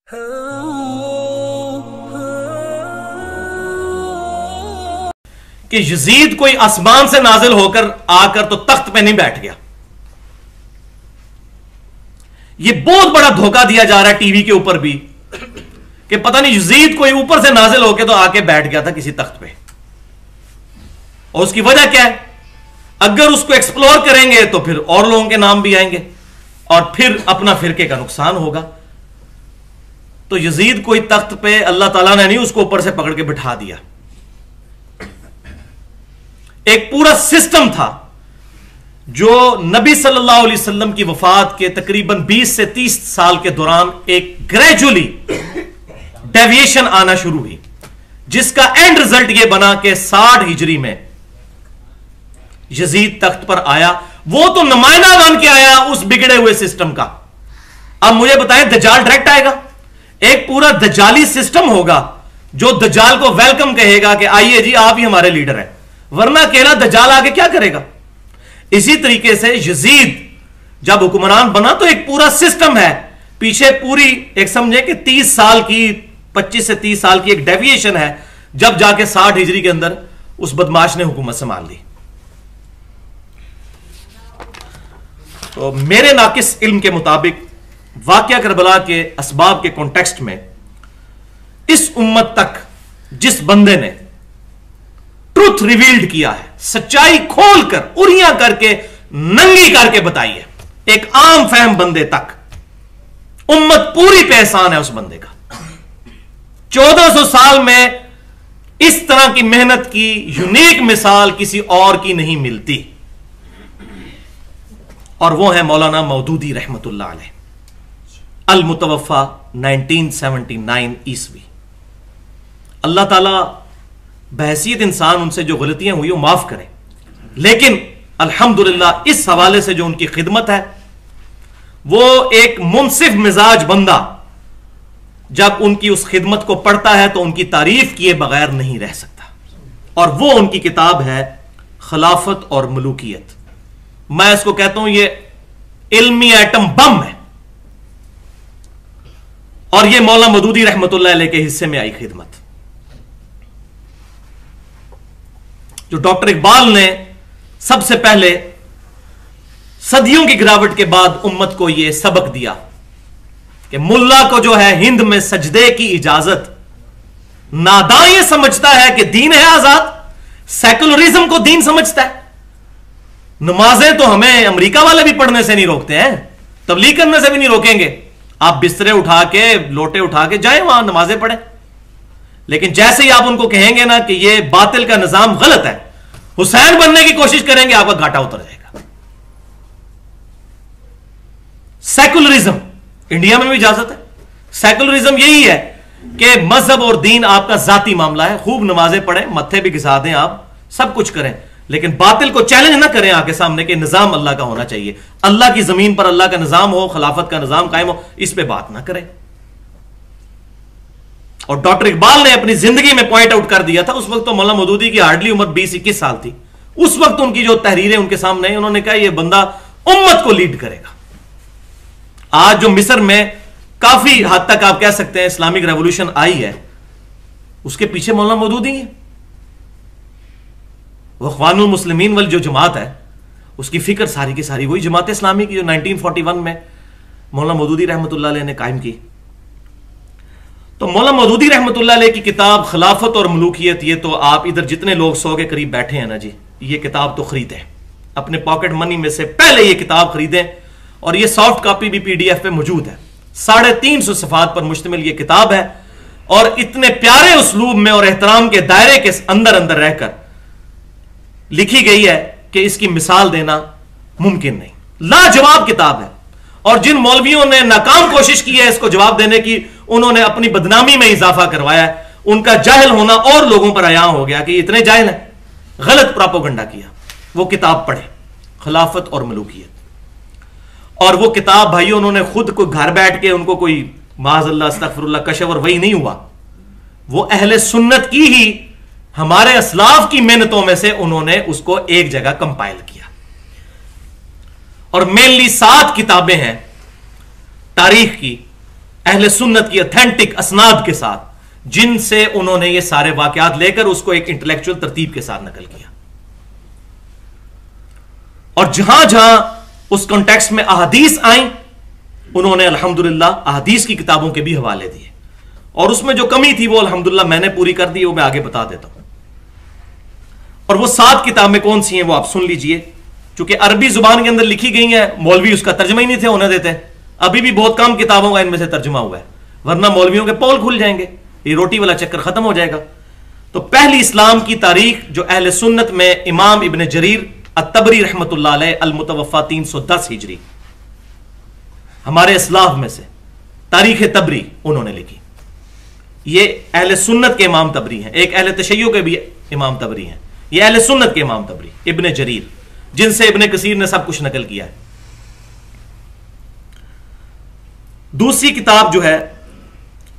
कि यजीद कोई आसमान से नाजिल होकर आकर तो तख्त पे नहीं बैठ गया। यह बहुत बड़ा धोखा दिया जा रहा है टीवी के ऊपर भी कि पता नहीं यजीद कोई ऊपर से नाजिल होकर तो आके बैठ गया था किसी तख्त पे। और उसकी वजह क्या है? अगर उसको एक्सप्लोर करेंगे तो फिर और लोगों के नाम भी आएंगे और फिर अपना फिरके का नुकसान होगा। तो यजीद कोई तख्त पे अल्लाह ताला ने नहीं उसको ऊपर से पकड़ के बिठा दिया। एक पूरा सिस्टम था जो नबी सल्लल्लाहु अलैहि वसल्लम की वफात के तकरीबन 20 से 30 साल के दौरान एक ग्रेजुअली डेविएशन आना शुरू हुई, जिसका एंड रिजल्ट यह बना कि 60 हिजरी में यजीद तख्त पर आया। वो तो नुमाइंदा बन के आया उस बिगड़े हुए सिस्टम का। अब मुझे बताएं, दज्जाल डायरेक्ट आएगा? एक पूरा दज्जाली सिस्टम होगा जो दज्जाल को वेलकम कहेगा कि आइए जी आप ही हमारे लीडर हैं, वरना अकेला दज्जाल आगे क्या करेगा। इसी तरीके से यजीद जब हुक्मरान बना तो एक पूरा सिस्टम है पीछे, पूरी एक समझे कि 30 साल की 25 से 30 साल की एक डेविएशन है, जब जाके 60 हिजरी के अंदर उस बदमाश ने हुकूमत संभाल ली। तो मेरे नाकिस इल्म के मुताबिक वाकया करबला के असबाब के कॉन्टेक्स्ट में इस उम्मत तक जिस बंदे ने ट्रुथ रिवील्ड किया है, सच्चाई खोलकर उरियां करके नंगी करके बताई है, एक आम फहम बंदे तक, उम्मत पूरी पे एहसान है उस बंदे का। 1400 साल में इस तरह की मेहनत की यूनिक मिसाल किसी और की नहीं मिलती, और वो है मौलाना मौदूदी रहमतुल्लाह अलैह, अल मुतवफ़ा 1979 ईस्वी। अल्लाह ताला बहसीत इंसान उनसे जो गलतियां हुई वो माफ करें, लेकिन अल्हम्दुलिल्लाह इस हवाले से जो उनकी खिदमत है, वो एक मुनसिफ मिजाज बंदा जब उनकी उस खिदमत को पढ़ता है तो उनकी तारीफ किए बगैर नहीं रह सकता। और वो उनकी किताब है खिलाफत और मलूकियत। मैं इसको कहता हूं ये इल्मी एटम बम है, और ये मौला मौदूदी रहमतुल्लाह अलैह के हिस्से में आई खिदमत, जो डॉक्टर इकबाल ने सबसे पहले सदियों की गिरावट के बाद उम्मत को यह सबक दिया कि मुल्ला को जो है हिंद में सजदे की इजाजत, नादां ये समझता है कि दीन है आजाद, सेकुलरिज्म को दीन समझता है। नमाजें तो हमें अमेरिका वाले भी पढ़ने से नहीं रोकते हैं, तबलीग करने से भी नहीं रोकेंगे। आप बिस्तरे उठा के लोटे उठा के जाएं वहां नमाजें पढ़ें, लेकिन जैसे ही आप उनको कहेंगे ना कि यह बातिल का निजाम गलत है, हुसैन बनने की कोशिश करेंगे, आपका घाटा उतर जाएगा। सेकुलरिज्म इंडिया में भी इजाजत है। सेकुलरिज्म यही है कि मजहब और दीन आपका जाती मामला है, खूब नमाजें पढ़ें, मत्थे भी घिसा दें, आप सब कुछ करें, लेकिन बातिल को चैलेंज ना करें आके सामने के निजाम अल्लाह का होना चाहिए। अल्लाह की जमीन पर अल्लाह का निजाम हो, खिलाफत का निजाम कायम हो, इस पे बात ना करें। और डॉक्टर इकबाल ने अपनी जिंदगी में पॉइंट आउट कर दिया था, उस वक्त तो मौलाना मौदूदी की हार्डली उम्र 20-21 साल थी, उस वक्त उनकी जो तहरीरें उनके सामने, उन्होंने कहा यह बंदा उम्मत को लीड करेगा। आज जो मिस्र में काफी हद तक आप कह सकते हैं इस्लामिक रेवोल्यूशन आई है, उसके पीछे मौलाना मौदूदी है। वह इख्वानुल मुस्लिमीन वाली जो जमात है, उसकी फिक्र सारी की सारी वही जमात इस्लामी की जो 1941 में मौलाना मौदूदी रहमतुल्लाह अलैह ने कायम की। तो मौलाना मौदूदी रहमतुल्लाह अलैह की किताब खिलाफत और मलूकियत, ये तो आप इधर जितने लोग 100 के करीब बैठे हैं ना जी, ये किताब तो खरीदें, अपने पॉकेट मनी में से पहले ये किताब खरीदें, और ये सॉफ्ट कॉपी भी PDF पे मौजूद है। 350 सफ़ात पर मुश्तमिल ये किताब है, और इतने प्यारे उसलूब में और एहतराम के दायरे के अंदर अंदर रहकर लिखी गई है कि इसकी मिसाल देना मुमकिन नहीं। लाजवाब किताब है, और जिन मौलवियों ने नाकाम कोशिश की है इसको जवाब देने की, उन्होंने अपनी बदनामी में इजाफा करवाया है। उनका जाहिल होना और लोगों पर आया हो गया कि इतने जाहिल हैं, गलत प्रोपेगेंडा किया। वो किताब पढ़े, खिलाफत और मलूकियत। और वो किताब भाइयों उन्होंने खुद को घर बैठ के, उनको कोई माज़अल्लाह अस्तगफिरुल्लाह कशफ और वही नहीं हुआ, वो अहले सुन्नत की ही हमारे असलाफ की मेहनतों में से उन्होंने उसको एक जगह कंपाइल किया। और मेनली 7 किताबें हैं तारीख की, अहले सुन्नत की ऑथेंटिक असनाद के साथ, जिनसे उन्होंने ये सारे वाकयात लेकर उसको एक इंटेलेक्चुअल तरतीब के साथ नकल किया। और जहां जहां उस कॉन्टेक्स्ट में अहादीस आई, उन्होंने अल्हम्दुलिल्लाह अहादीस की किताबों के भी हवाले दिए, और उसमें जो कमी थी वो अल्हम्दुलिल्लाह मैंने पूरी कर दी, वो मैं आगे बता देता हूं। और वो 7 किताबें कौन सी हैं वो आप सुन लीजिए। चूंकि अरबी जुबान के अंदर लिखी गई है, मौलवी उसका तर्जमा ही नहीं थे होने देते। अभी भी बहुत कम किताबों का इनमें से तर्जुमा हुआ है, वरना मौलवियों के पोल खुल जाएंगे, ये रोटी वाला चक्कर खत्म हो जाएगा। तो पहली इस्लाम की तारीख जो अहले सुन्नत में इमाम इब्न जरीर अत-तबरी रहमतुल्लाह अलैह अल-मुतवफ़ा 310 हिजरी, हमारे इस्लाफ में से तारीख तबरी उन्होंने लिखी। ये अहले सुन्नत के इमाम तबरी हैं, एक अहले तशय्यो के भी इमाम तबरी हैं। ये अहले सुन्नत के इमाम तबरी इब्न जरीर, जिनसे इब्न कसीर ने सब कुछ नकल किया है। दूसरी किताब जो है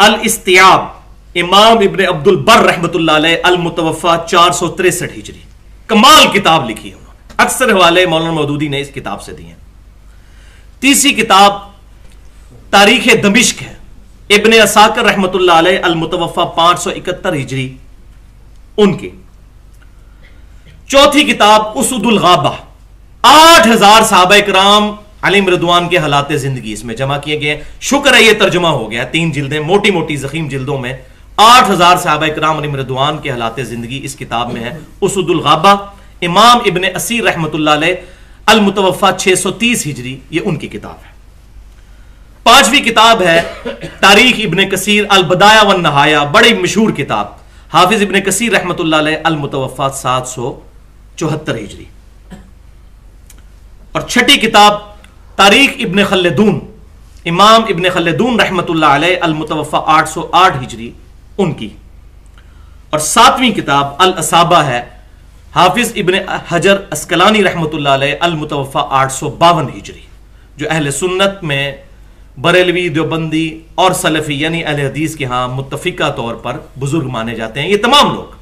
अल इस्तियाब, इमाम इब्न अब्दुल बर रहमतुल्लाह अलैह अल-मुतवफ़ा 463 हिजरी, कमाल किताब लिखी है उन्होंने। अक्सर हवाले मौलाना मौदूदी ने इस किताब से दिए। तीसरी किताब तारीख दमिश्क है, इब्न असाकिर रहमतुल्लाह अलैह अल-मुतवफ़ा 571 हिजरी उनकी। चौथी किताब उसुदुल गाबा, 8000 सहाबा इकराम अलैहिम रिदवान के हालात जिंदगी इसमें जमा किए गए। शुक्र है ये तर्जुमा हो गया, 3 जिल्दें मोटी मोटी ज़ख़ीम जिल्दों में 8000 सहाबा इकराम अलैहिम रिदवान के हालात जिंदगी इस किताब में है। उसुदुल गाबा, इमाम इब्न असीर रहमतुल्लाह अलैह अल-मुतवफ़ा 630 हिजरी, ये उनकी किताब है। पांचवी किताब है तारीख इब्न कसीर अल-बदाया वन नहाया, बड़ी मशहूर किताब, हाफिज इब्न कसीर रहमतुल्लाह अलैह अल-मुतवफ़ा 774 हिजरी। और छठी किताब तारीख इब्न खल्दून, इमाम इब्न खल्दून रहमतुल्लाह अलैह अल-मुतवफ़ा 808 हिजरी उनकी। और सातवीं किताब अल असाबा है, हाफिज इब्न हजर अस्कलानी रहमतुल्लाह अलैह अल-मुतवफ़ा 852 हिजरी, जो अहले सुन्नत में बरेलवी, देवबंदी और सलफी यानी अहले हदीस के यहां मुत्तफिका तौर पर बुजुर्ग माने जाते हैं। ये तमाम लोग,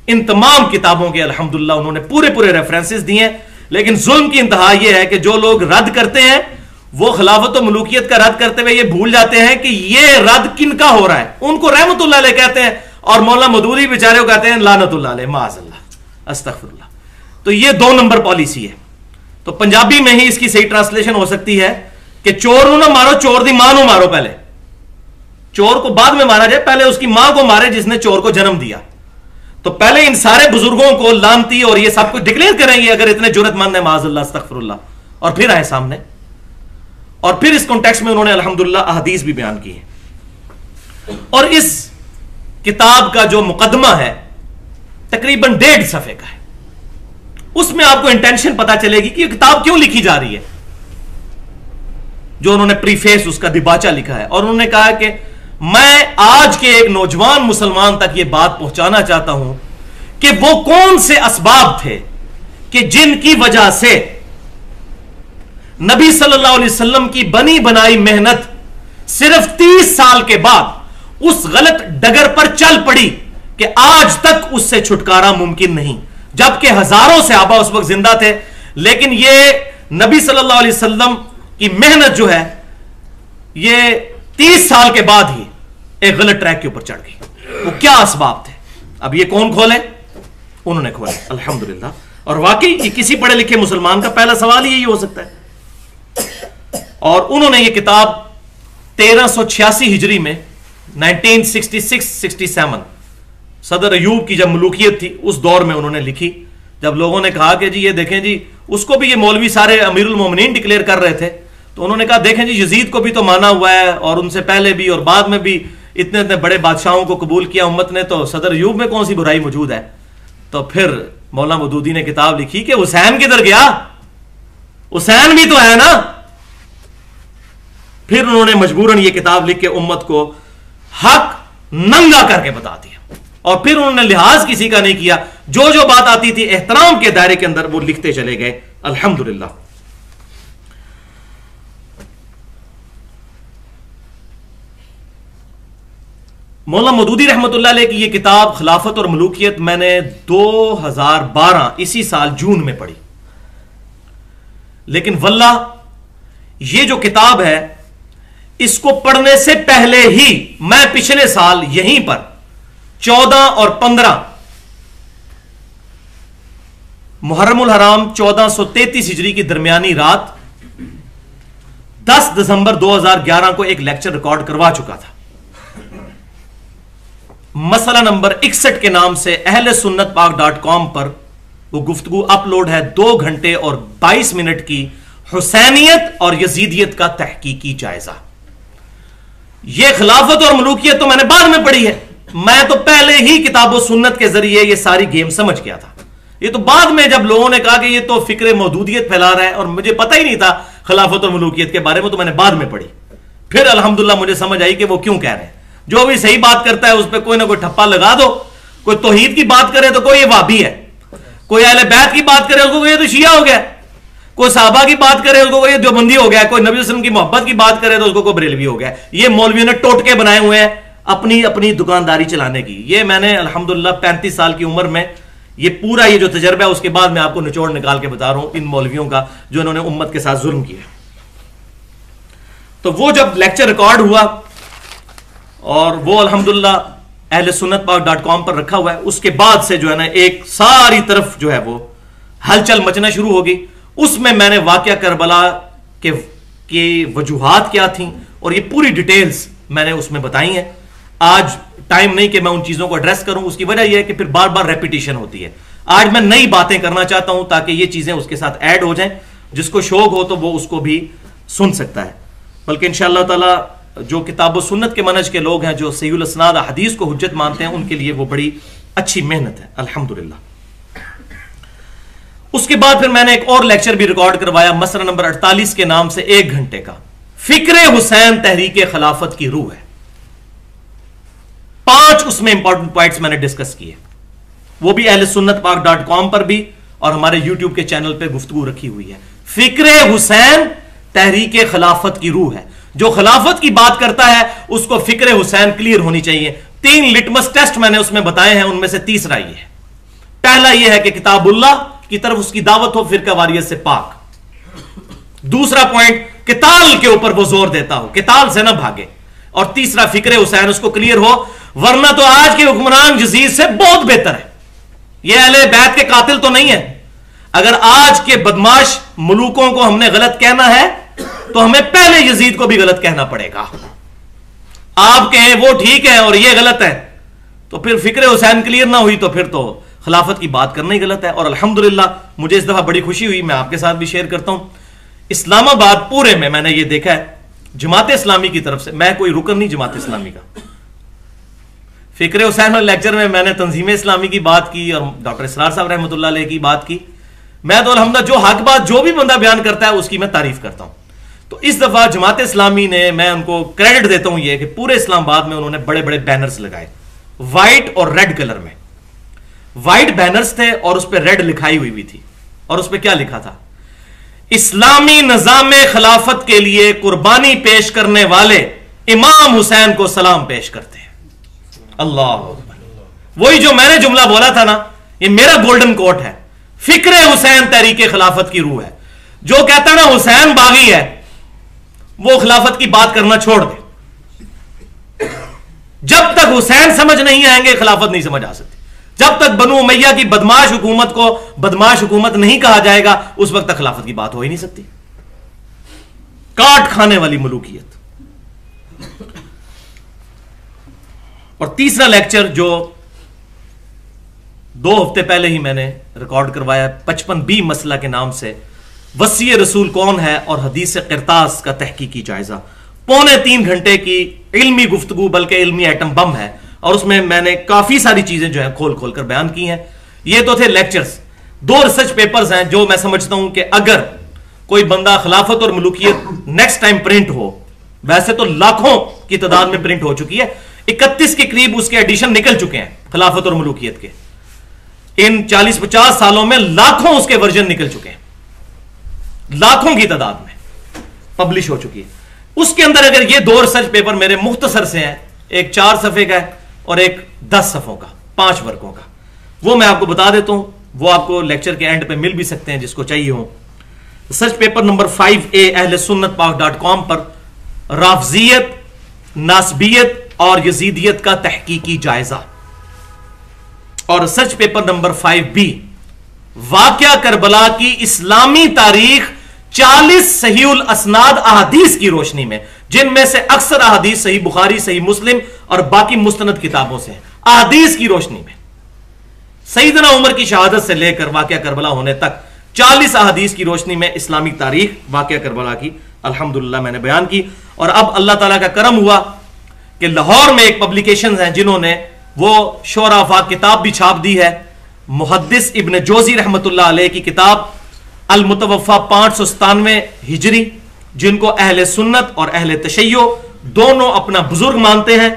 इन तमाम किताबों के अल्हम्दुलिल्लाह उन्होंने पूरे पूरे रेफरेंसेस दिए हैं। लेकिन जुल्म की इंतहा यह है कि जो लोग रद्द करते हैं वो खिलाफत और मलूकियत का रद्द करते हुए ये भूल जाते हैं कि ये रद्द किनका हो रहा है। उनको रहमतुल्लाह अलैह कहते हैं और मौला मौदूदी बेचारे को कहते हैं लानतुल्लाह अलैह, माअज़ल्लाह, अस्तगफिरुल्लाह। तो ये 2 नंबर पॉलिसी है। तो पंजाबी में ही इसकी सही ट्रांसलेशन हो सकती है कि चोर ना मारो, चोर दी मां मारो। पहले चोर को बाद में मारा जाए, पहले उसकी मां को मारे जिसने चोर को जन्म दिया। तो पहले इन सारे बुजुर्गों को लानती और ये सब कुछ डिक्लेयर करेंगे अगर इतने जुर्रतमंद है, माअज़ल्लाह, अस्तगफिरुल्लाह, और फिर आए सामने। और फिर इस कॉन्टेक्स्ट में उन्होंने अल्हम्दुलिल्लाह अहदीस भी बयान की है। और इस किताब का जो मुकदमा है तकरीबन 1.5 सफ़े का है। उसमें आपको इंटेंशन पता चलेगी कि यह किताब क्यों लिखी जा रही है। जो उन्होंने प्रीफेस उसका दिबाचा लिखा है, और उन्होंने कहा कि मैं आज के एक नौजवान मुसलमान तक यह बात पहुंचाना चाहता हूं कि वो कौन से असबाब थे कि जिनकी वजह से नबी सल्लल्लाहु अलैहि वसल्लम की बनी बनाई मेहनत सिर्फ 30 साल के बाद उस गलत डगर पर चल पड़ी कि आज तक उससे छुटकारा मुमकिन नहीं, जबकि हजारों सहाबा उस वक्त जिंदा थे। लेकिन यह नबी सल्लल्लाहु अलैहि वसल्लम की मेहनत जो है ये 30 साल के बाद ही एक गलत ट्रैक के ऊपर चढ़ गई। वो क्या असबाब थे? अब ये कौन खोले? उन्होंने खोले, अल्हम्दुलिल्लाह। और वाकई ये किसी पढ़े लिखे मुसलमान का पहला सवाल ही यही हो सकता है। और उन्होंने ये किताब 1386 हिजरी में 1966-67 सदर अयूब की जब मलूकियत थी उस दौर में उन्होंने लिखी। जब लोगों ने कहा कि जी ये देखें जी, उसको भी ये मौलवी सारे अमीरुल मोमिनीन डिक्लेयर कर रहे थे, तो उन्होंने कहा देखें जी यजीद को भी तो माना हुआ है और उनसे पहले भी और बाद में भी इतने इतने बड़े बादशाहों को कबूल किया उम्मत ने, तो सदर अयूब में कौन सी बुराई मौजूद है। तो फिर मौला मौदूदी ने किताब लिखी कि हुसैन किधर गया, हुसैन भी तो है ना। फिर उन्होंने मजबूरन ये किताब लिख के उम्मत को हक नंगा करके बता दिया, और फिर उन्होंने लिहाज किसी का नहीं किया। जो जो बात आती थी एहतराम के दायरे के अंदर वो लिखते चले गए, अल्हम्दुलिल्लाह। मौला मौदूदी रहमतुल्लाह अलैह की ये किताब खिलाफत और मलूकियत मैंने 2012 इसी साल जून में पढ़ी। लेकिन वल्लाह ये जो किताब है इसको पढ़ने से पहले ही मैं पिछले साल यहीं पर 14 और 15 मुहर्रमुल हराम 1433 हिजरी की दरमियानी रात 10 दिसंबर 2011 को एक लेक्चर रिकॉर्ड करवा चुका था। मसला नंबर 61 के नाम से ahlesunnatpak.com पर वो गुफ्तगू अपलोड है। 2 घंटे और 22 मिनट की हुसैनियत और यजीदियत का तहकीकी जायजा। यह खिलाफत और मलूकियत तो मैंने बाद में पढ़ी है, मैं तो पहले ही किताबो सुन्नत के जरिए यह सारी गेम समझ गया था। ये तो बाद में जब लोगों ने कहा कि ये तो फिक्र मौदूदियत फैला रहा है और मुझे पता ही नहीं था खिलाफत और मलूकियत के बारे में, तो मैंने बाद में पढ़ी। फिर अल्हम्दुलिल्लाह मुझे समझ आई कि वो क्यों कह रहे हैं। जो भी सही बात करता है उस पर कोई ना कोई ठप्पा लगा दो। कोई तौहीद की बात करे तो कोई ये वाबी है, कोई अहले बैत की बात करे उसको ये तो शिया हो गया, कोई साहबा की बात करे उसको ये देवबंदी हो गया, कोई नबी वसल्लम की मोहब्बत की बात करे तो उसको कोई बरेलवी हो गया। ये मौलवियों ने टोटके बनाए हुए हैं अपनी अपनी दुकानदारी चलाने की। ये मैंने अल्हम्दुलिल्लाह 35 साल की उम्र में ये पूरा ये जो तजर्बा है उसके बाद मैं आपको निचोड़ निकाल के बता रहा हूं इन मौलवियों का जो इन्होंने उम्मत के साथ जुल्म किया। तो वो जब लेक्चर रिकॉर्ड हुआ और वो अल्हम्दुलिल्लाह ahlesunnatpak.com पर रखा हुआ है, उसके बाद से जो है ना एक सारी तरफ जो है वो हलचल मचना शुरू हो गई। उसमें मैंने वाकया करबला के वजूहात क्या थी और ये पूरी डिटेल्स मैंने उसमें बताई हैं। आज टाइम नहीं कि मैं उन चीजों को एड्रेस करूं, उसकी वजह यह है कि फिर बार बार रेपिटेशन होती है। आज मैं नई बातें करना चाहता हूं ताकि ये चीजें उसके साथ ऐड हो जाएं। जिसको शौक हो तो वो उसको भी सुन सकता है। बल्कि इंशाअल्लाह ताला जो किताब सुन्नत के मनहज के लोग हैं, जो सहीहुल इस्नाद हदीस को हुज्जत मानते हैं, उनके लिए वो बड़ी अच्छी मेहनत है अल्हम्दुलिल्लाह। उसके बाद फिर मैंने एक और लेक्चर भी रिकॉर्ड करवाया मसला नंबर 48 के नाम से 1 घंटे का। फिक्रे हुसैन तहरीक खिलाफत की रूह है। 5 उसमें इंपॉर्टेंट पॉइंट्स मैंने डिस्कस किए, वो भी ahlesunnatpak.com पर भी और हमारे यूट्यूब के चैनल पे गुफ्तगू रखी हुई है। फिक्रे हुसैन तहरीक खिलाफत की रूह है। जो खिलाफत की बात करता है उसको फिक्रे हुसैन क्लियर होनी चाहिए। 3 लिटमस टेस्ट मैंने उसमें बताए हैं, उनमें से तीसरा ये है। पहला यह है कि किताबुल्लाह की तरफ उसकी दावत हो, फिरका वारियत से पाक। दूसरा पॉइंट, किताल के ऊपर वो जोर देता हो, किताल से ना भागे। और तीसरा, फिक्रे हुसैन उसको क्लियर हो, वरना तो आज के हुक्मरान यजीद से बहुत बेहतर है। ये अहले बैत के कातिल तो नहीं है। अगर आज के बदमाश मुलूकों को हमने गलत कहना है तो हमें पहले यजीद को भी गलत कहना पड़ेगा। आप कहें वो ठीक है और ये गलत है, तो फिर फिक्रे हुसैन क्लियर ना हुई तो फिर तो खिलाफत की बात करना ही गलत है। और अल्हम्दुलिल्लाह मुझे इस दफा बड़ी खुशी हुई, मैं आपके साथ भी शेयर करता हूं। इस्लामाबाद पूरे में मैंने ये देखा है जमात इस्लामी की तरफ से, मैं कोई रुकन नहीं जमात इस्लामी का। फिक्रे हुसैन वाले लेक्चर में मैंने तंजीम इस्लामी की बात की और डॉक्टर इसरार साहब रहमतुल्लाह अलैह की बात की। मैं तो अल्हम्दुलिल्लाह जो हक बात जो भी बंदा बयान करता है उसकी मैं तारीफ करता हूं। तो इस दफा जमात इस्लामी ने, मैं उनको क्रेडिट देता हूं ये कि पूरे इस्लामाबाद में उन्होंने बड़े बड़े बैनर्स लगाए, व्हाइट और रेड कलर में। व्हाइट बैनर्स थे और उस पर रेड लिखाई हुई थी और उस पर क्या लिखा था, इस्लामी निजाम खिलाफत के लिए कुर्बानी पेश करने वाले इमाम हुसैन को सलाम पेश करते हैं। अल्लाह अकबर। वही जो मैंने जुमला बोला था ना, ये मेरा गोल्डन कोट है। फिक्रे हुसैन तहरीके खिलाफत की रूह है। जो कहता है ना हुसैन बागी है, वो खिलाफत की बात करना छोड़ दे। जब तक हुसैन समझ नहीं आएंगे खिलाफत नहीं समझ आ सकती। जब तक बनु उमैया की बदमाश हुकूमत को बदमाश हुकूमत नहीं कहा जाएगा उस वक्त तक खिलाफत की बात हो ही नहीं सकती। काट खाने वाली मलूकियत। और तीसरा लेक्चर जो 2 हफ्ते पहले ही मैंने रिकॉर्ड करवाया, 55B मसला के नाम से, वसी रसूल कौन है और हदीस किरतास का तहकीकी जायजा। 3.25 घंटे की इल्मी गुफ्तगू, बल्कि इल्मी एटम बम है। और उसमें मैंने काफी सारी चीजें जो है खोल खोल कर बयान की हैं। ये तो थे लेक्चर्स। 2 रिसर्च पेपर्स हैं जो मैं समझता हूं कि अगर कोई बंदा खिलाफत और मलूकियत नेक्स्ट टाइम प्रिंट हो, वैसे तो लाखों की तादाद में प्रिंट हो चुकी है, 31 के करीब उसके एडिशन निकल चुके हैं खिलाफत और मलूकियत के। इन 40-50 सालों में लाखों उसके वर्जन निकल चुके हैं, लाखों की तादाद में पब्लिश हो चुकी है। उसके अंदर अगर ये 2 रिसर्च पेपर मेरे मुख्तसर से हैं, एक 4 सफ़े का है और एक 10 सफ़ों का, 5 वर्गों का, वो मैं आपको बता देता हूं। वो आपको लेक्चर के एंड पे मिल भी सकते हैं जिसको चाहिए हो। Research paper number 5A ahlesunnatpak.com पर राफजियत, नासबियत और यजीदियत का तहकीकी जायजा। और रिसर्च पेपर नंबर 5B, वाकया करबला की इस्लामी तारीख 40 सहीउल असनाद अहादीस की रोशनी में, जिनमें से अक्सर अहादीस सही बुखारी, सही मुस्लिम और बाकी मुस्तनद किताबों से, अहादीस की रोशनी में सईदना उमर की शहादत से लेकर वाकया करबला होने तक 40 अहादीस की रोशनी में इस्लामी तारीख वाकया करबला की अल्हम्दुलिल्लाह मैंने बयान की। और अब अल्लाह ताला का करम हुआ कि लाहौर में एक पब्लिकेशन है जिन्होंने वो शोराफा किताब भी छाप दी है, मुहद्दिस इब्न जोजी रहमतुल्लाह अलैह की किताब अल मुतवफ़ा 597 हिजरी, जिनको अहले सुन्नत और अहले तशय्यो दोनों अपना बुजुर्ग मानते हैं।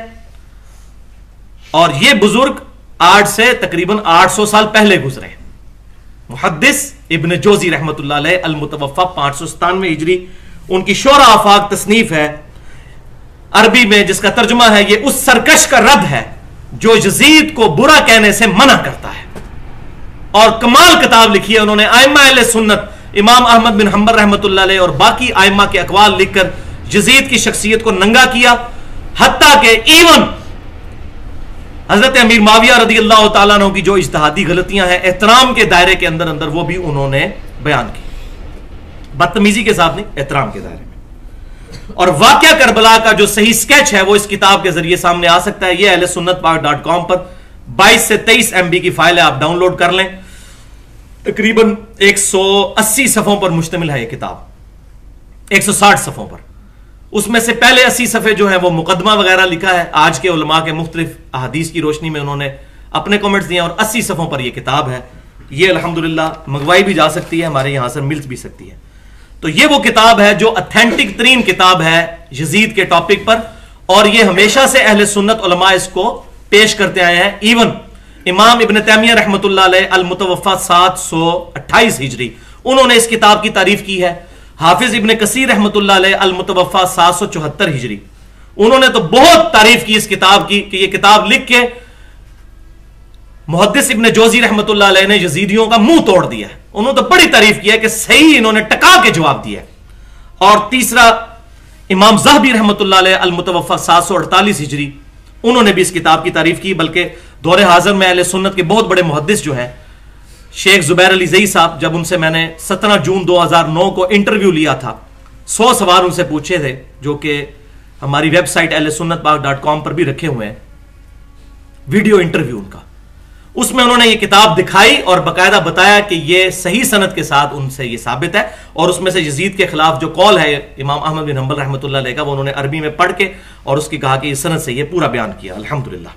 और ये बुजुर्ग आज से तकरीबन 800 साल पहले गुजरे। मुहद्दिस इब्न जोजी रहमतुल्लाह अलैह अल मुतवफ़ा 597 हिजरी, उनकी शोरा आफाक तसनीफ है अरबी में, जिसका तर्जुमा है ये उस सरकश का रद है जो यजीद को बुरा कहने से मना करता है। और कमाल किताब लिखी है उन्होंने, आइम्मा अहले सुन्नत इमाम अहमद बिन हंबल रहमतुल्लाह अलैह और बाकी आइम्मा के अकवाल लिखकर यजीद की शख्सियत को नंगा किया, हत्ता के इवन हजरत अमीर माविया रदी अल्लाह तआला अन्हु की जो इज्तिहादी गलतियां हैं एहतराम के दायरे के अंदर अंदर वो भी उन्होंने बयान की, बदतमीजी के साथ नहीं, एहतराम के दायरे में। और वाकया करबला का जो सही स्केच है वो इस किताब के जरिए सामने आ सकता है। ये अहले सुन्नत पाक.com पर 22 से 23 MB की फाइल है, आप डाउनलोड कर लें। तकरीबन 180 सफ़ों पर मुश्तमिल है ये किताब, 160 सफ़ों पर। उसमें से पहले 80 सफ़े जो है वो मुकदमा वगैरह लिखा है, आज के उलमा के मुख्तलिफ अहादीस की रोशनी में उन्होंने अपने कमेंट्स दिए, और 80 सफ़ों पर यह किताब है। ये अल्हम्दुलिल्लाह मंगवाई भी जा सकती है, हमारे यहां से मिल भी सकती है। तो ये वो किताब है जो ऑथेंटिक तरीन किताब है यजीद के टॉपिक पर, और ये हमेशा से अहले सुन्नत उलमा इसको पेश करते आए हैं। इवन इमाम इब्न तैमिया रहमतुल्लाह अलैह अल मुतवफ़ा 728 हिजरी, उन्होंने इस किताब की तारीफ की है। हाफिज इब्न कसीर रहमतुल्लाह अलैह अल मुतवफ़ा 774 हिजरी, उन्होंने तो बहुत तारीफ की इस किताब की कि ये किताब लिख के मुहद्दिस इब्न जोजी रहमतुल्लाह अलैह ने यजीदियों का मुंह तोड़ दिया। उन्होंने तो बड़ी तारीफ की है कि सही इन्होंने टका के जवाब दिया। और तीसरा इमाम ज़हबी रहमतुल्लाह अलैह अल मुतवफ़ा 748 हिजरी, उन्होंने भी इस किताब की तारीफ की। बल्कि दौरे हाजिर में अहले सुन्नत के बहुत बड़े मुहद्दिस जो है शेख जुबैर अली ज़ई साहब, जब उनसे मैंने 17 जून 2009 को इंटरव्यू लिया था, 100 सवाल उनसे पूछे थे जो कि हमारी वेबसाइट अहले सुन्नत पाक.com पर भी रखे हुए हैं, वीडियो इंटरव्यू उनका। उसमें उन्होंने ये किताब दिखाई और बाकायदा बताया कि ये सही सनद के साथ उनसे ये साबित है। और उसमें से यजीद के खिलाफ जो कॉल है इमाम अहमद बिन हंबल रहमतुल्लाह अलैह का, वो उन्होंने अरबी में पढ़ के और उसकी कहा कि इस सनद से ये पूरा बयान किया। अल्हम्दुलिल्लाह।